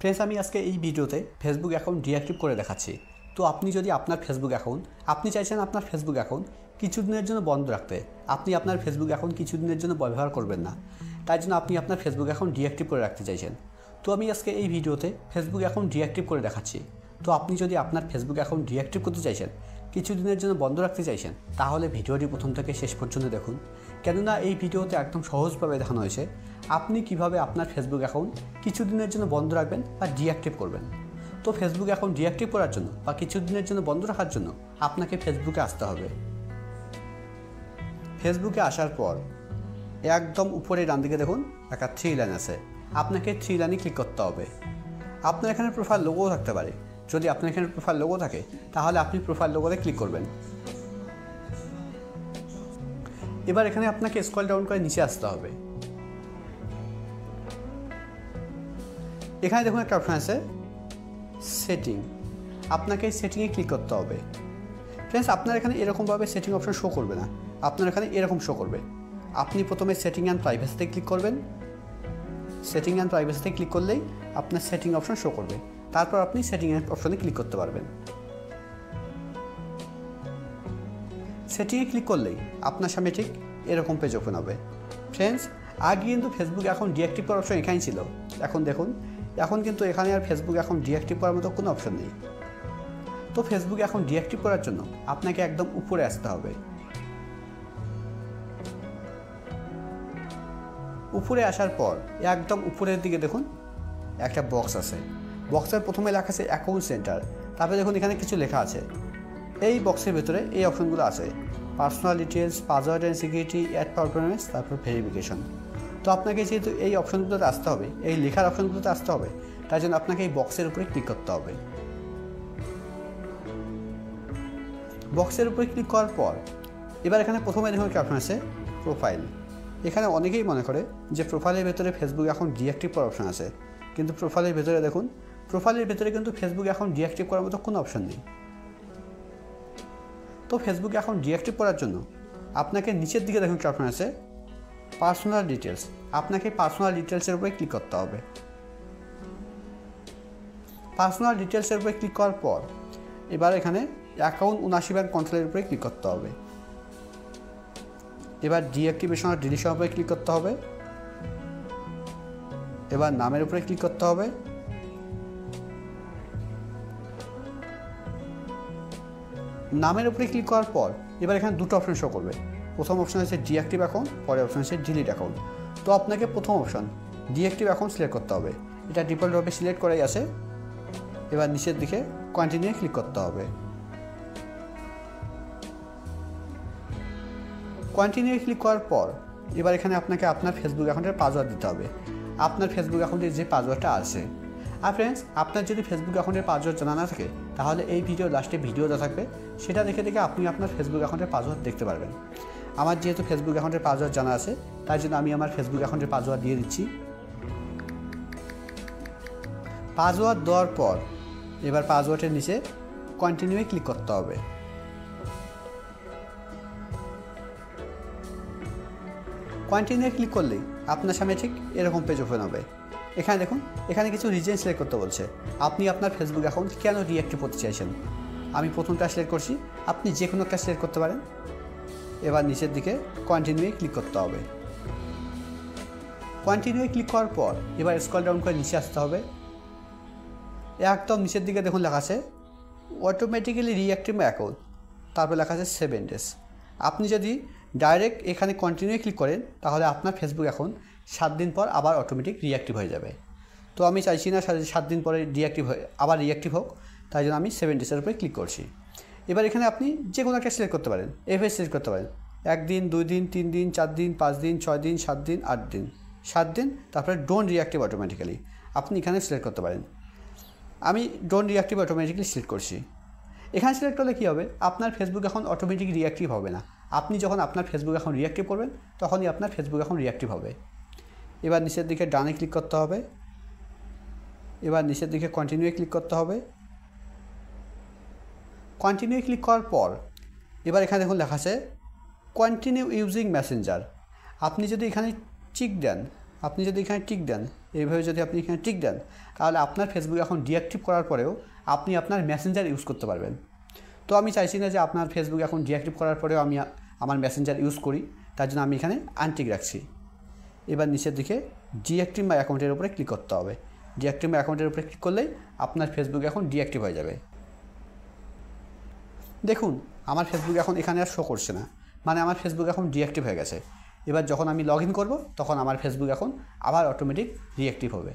Friends, আমি আজকে এই ভিডিওতে ফেসবুক অ্যাকাউন্ট ডিঅ্যাক্টিভ করে দেখাচ্ছি। তো আপনি যদি আপনার ফেসবুক অ্যাকাউন্ট আপনি চাইছেন আপনার ফেসবুক অ্যাকাউন্ট কিছুদিনের জন্য বন্ধ রাখতে, আপনি আপনার ফেসবুক অ্যাকাউন্ট কিছুদিনের জন্য ব্যবহার করবেন না, তাই জন্য আপনি আপনার ফেসবুক অ্যাকাউন্ট ডিঅ্যাক্টিভ করে রাখতে চাইছেন। তো আমি আজকে এই ভিডিওতে ফেসবুক অ্যাকাউন্ট ডিঅ্যাক্টিভ করে দেখাচ্ছি। তো আপনি যদি আপনার ফেসবুক অ্যাকাউন্ট ডিঅ্যাক্টিভ করতে চাইছেন, কিছুদিনের জন্য বন্ধ রাখতে চাইছেন, তাহলে ভিডিওটি প্রথম থেকে শেষ পর্যন্ত দেখুন। কেননা এই ভিডিওতে একদম সহজভাবে দেখানো হয়েছে আপনি কিভাবে আপনার ফেসবুক অ্যাকাউন্ট কিছুদিনের জন্য বন্ধ রাখবেন বা ডিঅ্যাক্টিভ করবেন। তো ফেসবুক অ্যাকাউন্ট ডিঅ্যাক্টিভ করার জন্য বা কিছুদিনের জন্য বন্ধ রাখার জন্য আপনাকে ফেসবুকে আসতে হবে। ফেসবুকে আসার পর একদম উপরে ডান দিকে দেখুন একটা 3 লাইন আছে, আপনাকে 3 লাইনে ক্লিক করতে হবে। আপনার এখানে প্রোফাইল লোগো থাকতে পারে, যদি আপনার এখানে প্রোফাইল লোগো থাকে তাহলে আপনি প্রোফাইল লোগোতে ক্লিক করবেন। এবার এখানে আপনাকে স্ক্রল ডাউন করে নিচে আসতে হবে। এখানে দেখুন একটা অপশন আছে সেটিং, আপনাকে এই সেটিংয়ে ক্লিক করতে হবে। ফ্রেন্ডস, আপনার এখানে এরকমভাবে সেটিং অপশন শো করবে না, আপনার এখানে এরকম শো করবে। আপনি প্রথমে সেটিং অ্যান্ড প্রাইভেসিতে ক্লিক করবেন। সেটিং অ্যান্ড প্রাইভেসিতে ক্লিক করলেই আপনার সেটিং অপশন শো করবে, তারপর আপনি সেটিং অপশনে ক্লিক করতে পারবেন। সেটিংয়ে ক্লিক করলেই আপনার সামনে ঠিক এরকম পেজ ওপেন হবে। ফ্রেন্ডস, আগে কিন্তু ফেসবুক এখন ডিঅ্যাক্টিভ করার অপশন এখানেই ছিল, এখন দেখুন এখন কিন্তু এখানে আর ফেসবুক এখন ডিঅ্যাক্টিভ করার মতো কোনো অপশন নেই। তো ফেসবুক এখন ডিঅ্যাক্টিভ করার জন্য আপনাকে একদম উপরে আসতে হবে। উপরে আসার পর একদম উপরের দিকে দেখুন একটা বক্স আছে, বক্সের প্রথমে লেখা আছে অ্যাকাউন্ট সেন্টার, তারপরে দেখুন এখানে কিছু লেখা আছে। এই বক্সের ভেতরে এই অপশনগুলো আছে personal details, password and security, ad performance, তারপর ভেরিফিকেশন। তো আপনাকে যেহেতু এই অপশনগুলোতে আসতে হবে, এই লেখার অপশনগুলোতে আসতে হবে, তাই জন্য আপনাকে এই বক্সের উপরে ক্লিক করতে হবে। বক্সের উপরে ক্লিক করার পর এবার এখানে প্রথমে দেখুন একটা অপশন আছে প্রোফাইল। এখানে অনেকেই মনে করে যে প্রোফাইলের ভেতরে ফেসবুক এখন ডিঅ্যাক্টিভ করার অপশন আছে, কিন্তু প্রোফাইলের ভেতরে দেখুন প্রোফাইলের ভেতরে কিন্তু ফেসবুক এখন ডিঅ্যাক্টিভ করার মতো কোনো অপশন নেই। তো ফেসবুক এখন ডিঅ্যাক্টিভ করার জন্য আপনাকে নিচের দিকে দেখুন একটা অপশন আছে পার্সোনাল ডিটেলস, আপনাকে পার্সোনাল ডিটেলসের উপরে ক্লিক করতে হবে। পার্সোনাল ডিটেলসের উপরে ক্লিক করার পর এবার এখানে অ্যাকাউন্ট 79 ব্যাংক কন্ট্রোলের উপরে ক্লিক করতে হবে। এবার ডিঅ্যাক্টিভেশন আর ডিলিশন উপরে ক্লিক করতে হবে। এবার নামের উপরে ক্লিক করতে হবে। নামের উপরে ক্লিক করার পর এবার এখানে দুটো অপশন শো করবে। প্রথম অপশন আছে ডিঅ্যাক্টিভ অ্যাকাউন্ট, পরের অপশন আছে ডিলিট অ্যাকাউন্ট। তো আপনাকে প্রথম অপশন ডিঅ্যাক্টিভ অ্যাকাউন্ট সিলেক্ট করতে হবে, এটা ডিফল্টভাবে সিলেক্ট করাই আছে। এবার নিচের দিকে কন্টিনিউ ক্লিক করতে হবে। কন্টিনিউ ক্লিক করার পর এবার এখানে আপনাকে আপনার ফেসবুক অ্যাকাউন্টের পাসওয়ার্ড দিতে হবে, আপনার ফেসবুক অ্যাকাউন্টের যে পাসওয়ার্ডটা আছে। আর ফ্রেন্ডস, আপনার যদি ফেসবুক অ্যাকাউন্টের পাসওয়ার্ড জানা না থাকে তাহলে এই ভিডিও লাস্টে ভিডিও দেওয়া থাকবে, সেটা দেখে আপনি আপনার ফেসবুক অ্যাকাউন্টের পাসওয়ার্ড দেখতে পারবেন। আমার যেহেতু ফেসবুক অ্যাকাউন্টের পাসওয়ার্ড জানা আছে তাই জন্য আমি আমার ফেসবুক অ্যাকাউন্টের পাসওয়ার্ড দিয়ে দিচ্ছি। পাসওয়ার্ড দেওয়ার পর এবার পাসওয়ার্ডের নিচে কন্টিনিউয়ে ক্লিক করতে হবে। কন্টিনিউ ক্লিক করলেই আপনার সামনে ঠিক এরকম পেজ ওপেন হবে। এখানে দেখুন এখানে কিছু রিজন সিলেক্ট করতে বলছে, আপনি আপনার ফেসবুক অ্যাকাউন্ট কেন ডিঅ্যাক্টিভ করতে চাইছেন। আমি প্রথমটা সিলেক্ট করছি, আপনি যে কোনো একটা সিলেক্ট করতে পারেন। এবার নিচের দিকে কন্টিনিউয়ে ক্লিক করতে হবে। কন্টিনিউয়ে ক্লিক করার পর এবার স্ক্রল ডাউন করে নিচে আসতে হবে। একদম নিচের দিকে দেখুন লেখা আছে অটোমেটিক্যালি রিঅ্যাক্টিভ অ্যাকাউন্ট, তারপর লেখা আছে 7 ডেজ। আপনি যদি ডাইরেক্ট এখানে কন্টিনিউ ক্লিক করেন তাহলে আপনার ফেসবুক অ্যাকাউন্ট 7 দিন পর আবার অটোমেটিক রিঅ্যাক্টিভ হয়ে যাবে। তো আমি চাইছি না 7 দিন পরে আবার রিঅ্যাক্টিভ হোক, তাই জন্য আমি 7 ডেজের উপরে ক্লিক করছি। এবার এখানে আপনি যে কোনো একটা সিলেক্ট করতে পারেন, এভাবে সিলেক্ট করতে পারেন 1 দিন, 2 দিন, 3 দিন, 4 দিন, 5 দিন, 6 দিন, 7 দিন, 8 দিন, 7 দিন, তারপরে ডোন্ট রিঅ্যাক্টিভ অটোমেটিক্যালি আপনি এখানে সিলেক্ট করতে পারেন। আমি ডোন্ট রিঅ্যাক্টিভ অটোমেটিক্যালি সিলেক্ট করছি। এখানে সিলেক্ট করলে কী হবে, আপনার ফেসবুক এখন অটোমেটিক রিঅ্যাক্টিভ হবে না। আপনি যখন আপনার ফেসবুক এখন রিঅ্যাক্টিভ করবেন তখনই আপনার ফেসবুক এখন রিঅ্যাক্টিভ হবে। এবার নিচের দিকে ডানে ক্লিক করতে হবে। এবার নিচের দিকে কন্টিনিউ ক্লিক করতে হবে। কন্টিনিউ ক্লিক করার পর এবার এখানে দেখুন লেখা আছে কন্টিনিউ ইউজিং মেসেঞ্জার। আপনি যদি এখানে চিক দেন আপনি যদি এখানে টিক দেন, এইভাবে যদি আপনি এখানে টিক দেন, তাহলে আপনার ফেসবুক এখন ডিঅ্যাক্টিভ করার পরেও আপনি আপনার মেসেঞ্জার ইউজ করতে পারবেন। তো আমি চাইছি না যে আপনার ফেসবুক এখন ডিঅ্যাক্টিভ করার পরেও আমি আমার মেসেঞ্জার ইউজ করি, তার জন্য আমি এখানে আনটিক রাখছি। এবার নিচের দিকে ডিঅ্যাক্টিভ মাই অ্যাকাউন্টের উপরে ক্লিক করতে হবে। ডিঅ্যাক্টিভ মাই অ্যাকাউন্টের উপরে ক্লিক করলেই আপনার ফেসবুক এখন ডিঅ্যাক্টিভ হয়ে যাবে। দেখুন আমার ফেসবুক এখন এখানে আর শো করছে না, মানে আমার ফেসবুক এখন ডিঅ্যাক্টিভ হয়ে গেছে। এবার যখন আমি লগ ইন করবো তখন আমার ফেসবুক এখন আবার অটোমেটিক রিঅ্যাক্টিভ হবে।